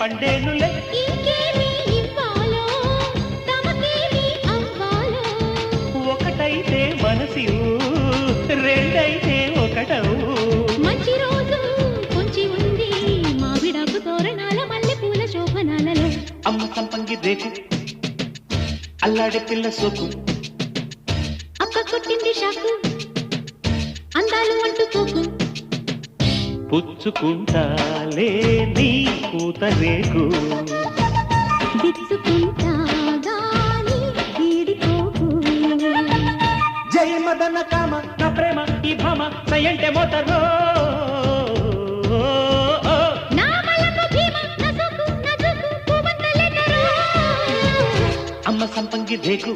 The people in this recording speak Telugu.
పండేనులే. ఇంకేమి ఇవ్వాలో తమకేమి అవ్వాలో ఒకటైతే మనసి రెండైతే ఒకటవు. మంచి రోజు కొంచి ఉంది మావిడాకు తోరణాల మల్లె పూల శోభనాలలో. అమ్మ సంపంగి రేకు అల్లాడే పిల్ల సోకు అక్క కొట్టింది షాకు అందాలు అంటుకోకు. పుచ్చుకుంటాలే నీ పూత రేకు దిచ్చుకుంటా గాని వీడిపోకు. జై మదన కామ నా ప్రేమ ఈ భామ సయంటే మోతరో. నా మలకు భీమ నా సోకు నా జోకు పూవంతలెదరో. అమ్మ సంపంగి రేకు